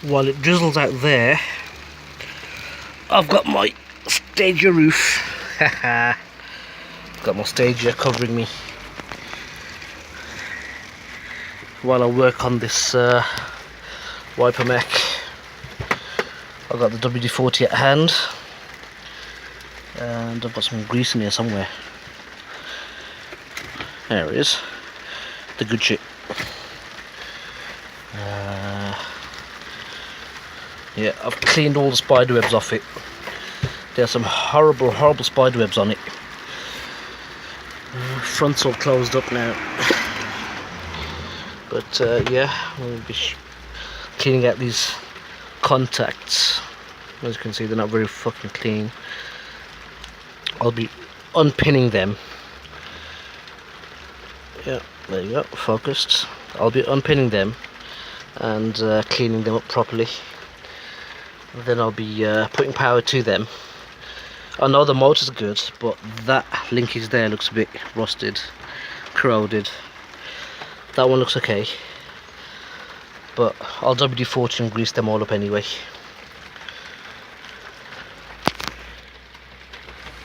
while it drizzles out there, I've got my Stagea roof. Got my Stagea covering me while I work on this wiper mech. I've got the WD-40 at hand, and I've got some grease in here somewhere. There it is, the good shit. Yeah, I've cleaned all the spider webs off it. There's some horrible spider webs on it. Front's all closed up now. But yeah, we'll be cleaning out these contacts. As you can see, they're not very fucking clean. I'll be unpinning them. Yeah, there you go, focused. I'll be unpinning them and cleaning them up properly. Then I'll be putting power to them. I know the motor's good, but that linkage there looks a bit rusted, corroded. That one looks okay, but I'll WD-40 and grease them all up anyway.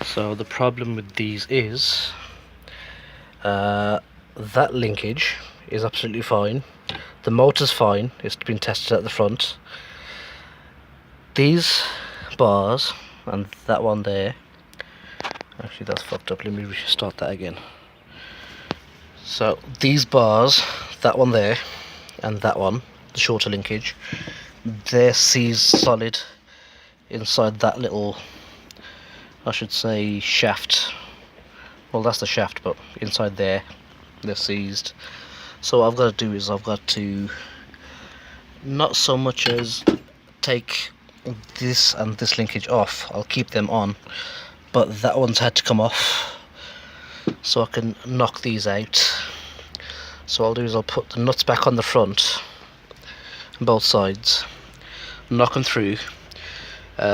So the problem with these is that linkage is absolutely fine. The motor's fine, it's been tested at the front. These bars and that one there, actually that's fucked up, let me restart that again. So these bars, that one there and that one, the shorter linkage, they're seized solid inside that little, I should say, shaft. Well, that's the shaft, but inside there they're seized. So what I've got to do is I've got to not so much as take this and this linkage off, I'll keep them on, but that one's had to come off so I can knock these out. So what I'll do is I'll put the nuts back on the front, both sides, knock them through,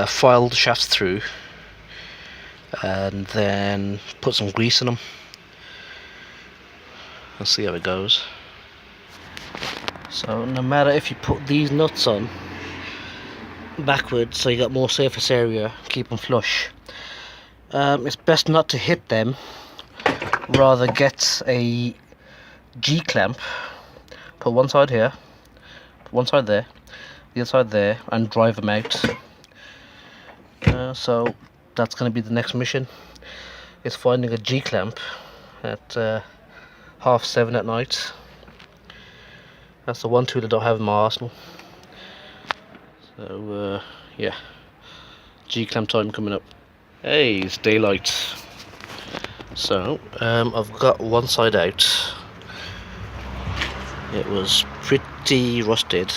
file the shafts through, and then put some grease in them and see how it goes. So no matter if you put these nuts on backwards so you got more surface area, keep them flush, it's best not to hit them, rather get a G-clamp, put one side here, put one side there, the other side there, and drive them out. So that's going to be the next mission, is finding a G-clamp at 7:30 at night. That's the one tool I don't have in my arsenal. So yeah, G-clamp time coming up. Hey, it's daylight. So I've got one side out. It was pretty rusted,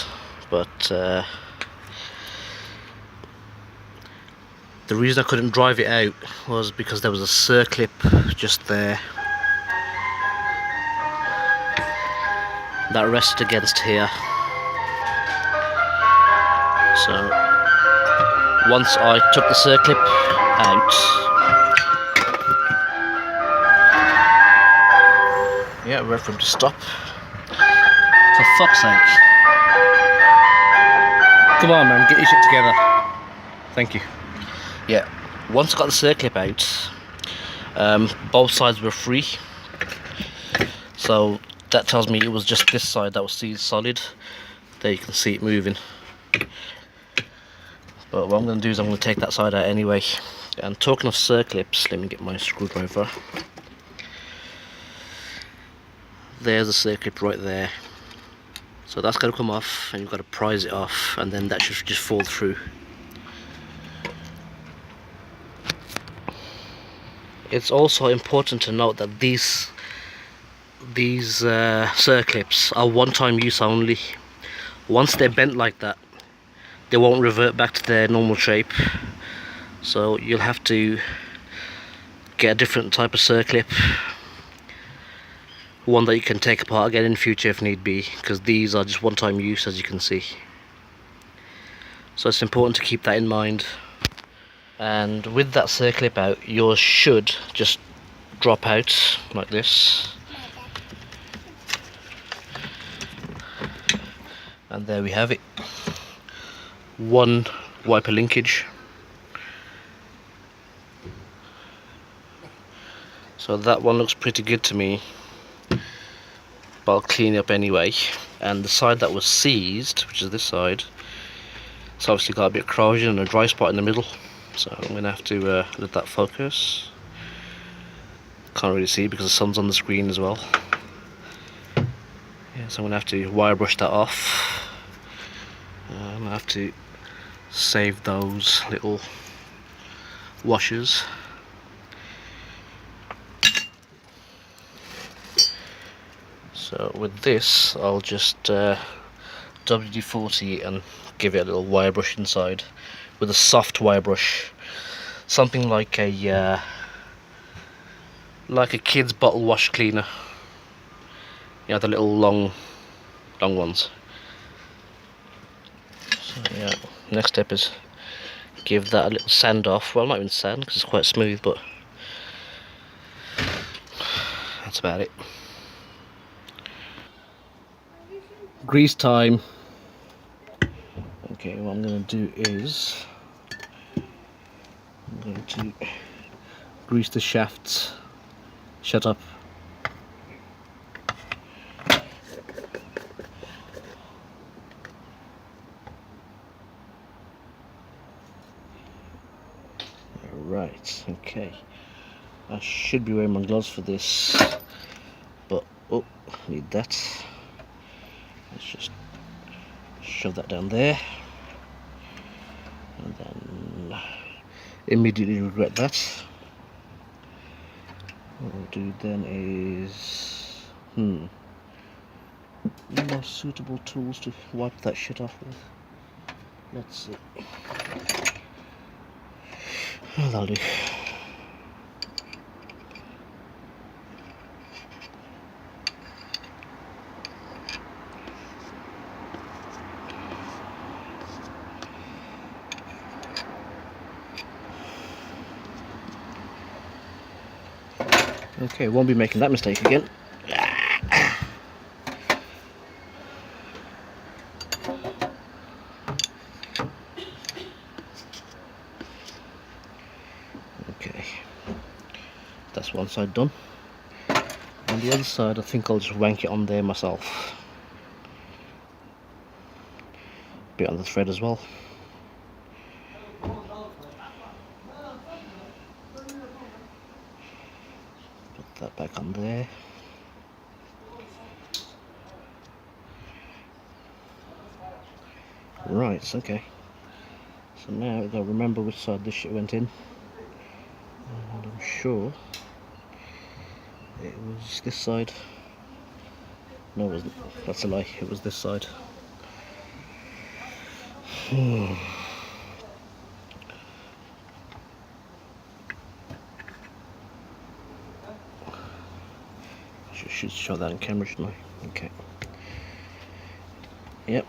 but the reason I couldn't drive it out was because there was a circlip just there that rested against here. So once I took the circlip out, yeah, wait for him to stop. For fuck's sake. Come on man, get your shit together. Thank you. Yeah, once I got the circlip out, both sides were free. So that tells me it was just this side that was seized solid. There you can see it moving. But what I'm going to do is I'm going to take that side out anyway. And talking of circlips, let me get my screwdriver. There's a circlip right there. So that's going to come off, and you've got to prise it off, and then that should just fall through. It's also important to note that these circlips are one-time use only. Once they're bent like that, they won't revert back to their normal shape. So you'll have to get a different type of circlip, one that you can take apart again in the future if need be, because these are just one-time use, as you can see. So it's important to keep that in mind. And with that circlip out, yours should just drop out like this. And there we have it. one wiper linkage. So that one looks pretty good to me, but I'll clean it up anyway. And the side that was seized, which is this side, it's obviously got a bit of corrosion and a dry spot in the middle, so I'm going to have to let that focus. Can't really see because the sun's on the screen as well. Yeah, so I'm going to have to wire brush that off. I'm going to have to save those little washers. So with this, I'll just WD-40 and give it a little wire brush inside with a soft wire brush, something like a kid's bottle wash cleaner. You know, the little long ones. So yeah, next step is give that a little sand off. Well, not even sand because it's quite smooth, but that's about it. Grease time. Okay, what I'm going to do is I'm going to grease the shafts. Shut up. Right, okay. I should be wearing my gloves for this, but oh, need that. Let's just shove that down there, and then immediately regret that. What we'll do then is more suitable tools to wipe that shit off with. Let's see. Oh, that'll do. Okay, won't be making that mistake again. Okay, that's one side done. On the other side, I think I'll just wank it on there myself. Bit on the thread as well. Put that back on there. Right, okay. So now I've got to remember which side this shit went in. And I'm sure it was this side. No, it wasn't. That's a lie. It was this side. Should show that on camera, shouldn't I? Okay. Yep.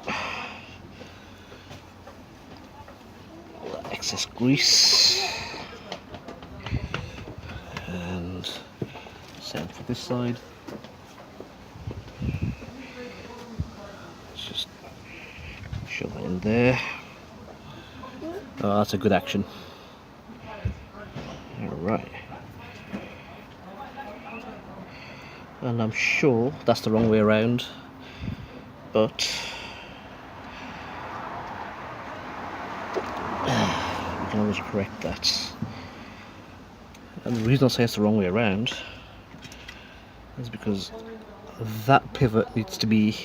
All that excess grease. And same for this side. Let's just show that in there. Oh, that's a good action. Alright. And I'm sure that's the wrong way around, but we can always correct that. And the reason I say it's the wrong way around is because that pivot needs to be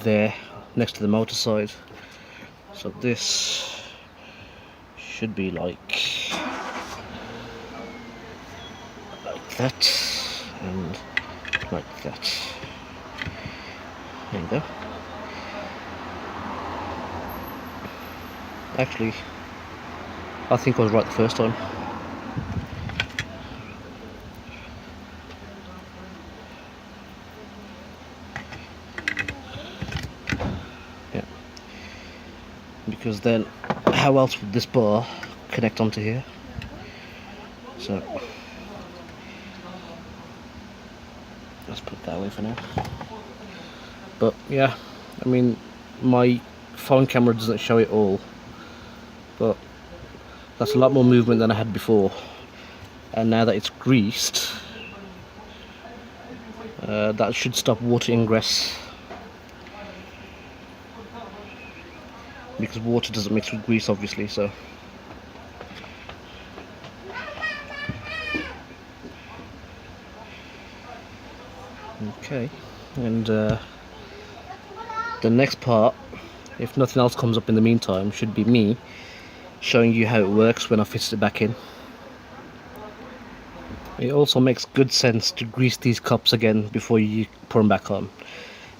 there next to the motor side. So this should be like that and like that. There you go. Actually, I think I was right the first time. Yeah. Because then, how else would this bar connect onto here? So, let's put that away for now. But yeah, I mean, my phone camera doesn't show it all, but that's a lot more movement than I had before. And now that it's greased, that should stop water ingress, because water doesn't mix with grease obviously. So okay, and the next part, if nothing else comes up in the meantime, should be me showing you how it works when I fit it back in. It also makes good sense to grease these cups again before you put them back on.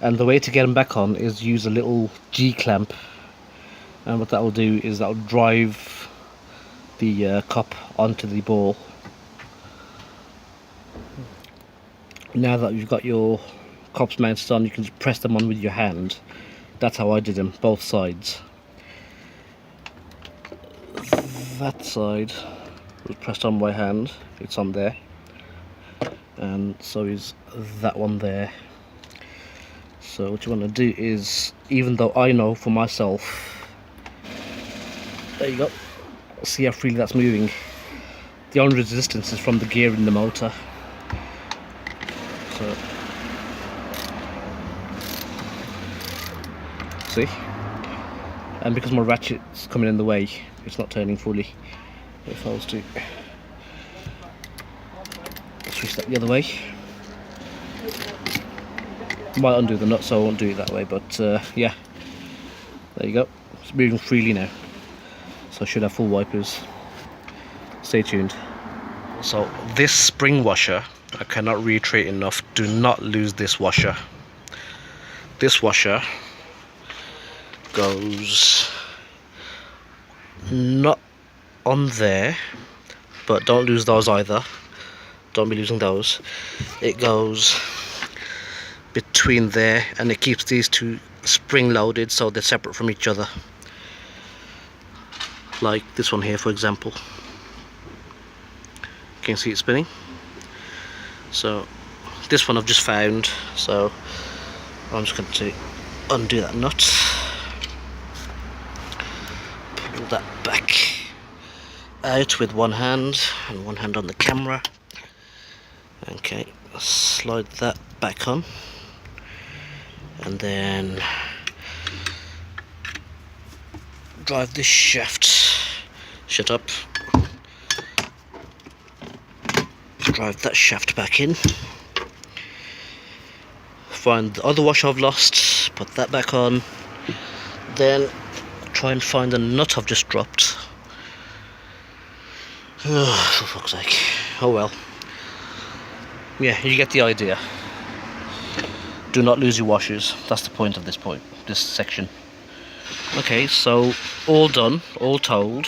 And the way to get them back on is use a little G-clamp. And what that will do is that will drive the cup onto the ball. Now that you've got your cups mounted on, you can just press them on with your hand. That's how I did them, both sides. That side was pressed on by hand, it's on there. And so is that one there. So what you want to do is, even though I know for myself, there you go, see how freely that's moving. The only resistance is from the gear in the motor. So see, and because my ratchet's coming in the way, it's not turning fully. If I was to switch that the other way, might undo the nut, so I won't do it that way, but yeah, there you go, it's moving freely now, so I should have full wipers. Stay tuned. So this spring washer, I cannot reiterate enough, do not lose this washer. This washer goes not on there, but don't lose those either. Don't be losing those. It goes between there, and it keeps these two spring loaded so they're separate from each other. Like this one here, for example. Can you see it spinning? So this one I've just found, so I'm just going to undo that nut, pull that back out with one hand and one hand on the camera. Okay, slide that back on, and then drive this shaft, shut up, drive that shaft back in, find the other washer I've lost, put that back on, then try and find the nut I've just dropped. Oh, for fuck's sake. Oh well. Yeah, you get the idea. Do not lose your washers. That's the point of this section. Okay, so all done, all told.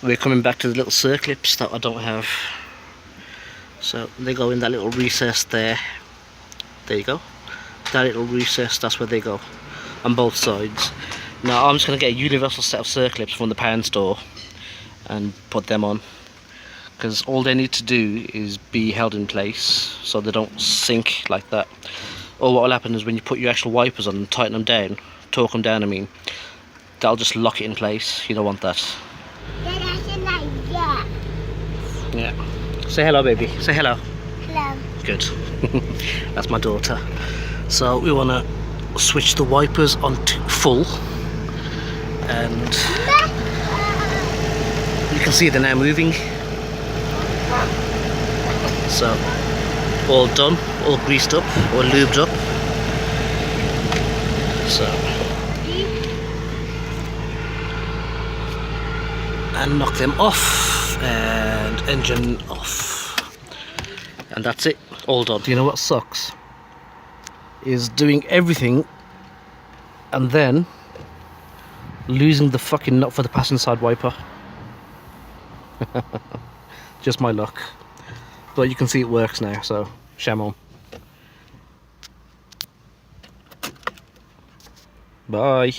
We're coming back to the little circlips that I don't have. So they go in that little recess there. There you go. That little recess, that's where they go. On both sides. Now I'm just going to get a universal set of circlips from the pound store and put them on, because all they need to do is be held in place so they don't sink like that. Or what will happen is when you put your actual wipers on and tighten them down, torque them down I mean, that'll just lock it in place. You don't want that. Yeah. Say hello, baby. Say hello. Hello. Good. That's my daughter. So we want to switch the wipers onto full, and you can see they're now moving. So all done, all greased up, all lubed up. So, and knock them off, and engine off, and that's it, all done. Do you know what sucks? Is doing everything and then losing the fucking nut for the passenger side wiper. Just my luck. But you can see it works now, so shame on. Bye.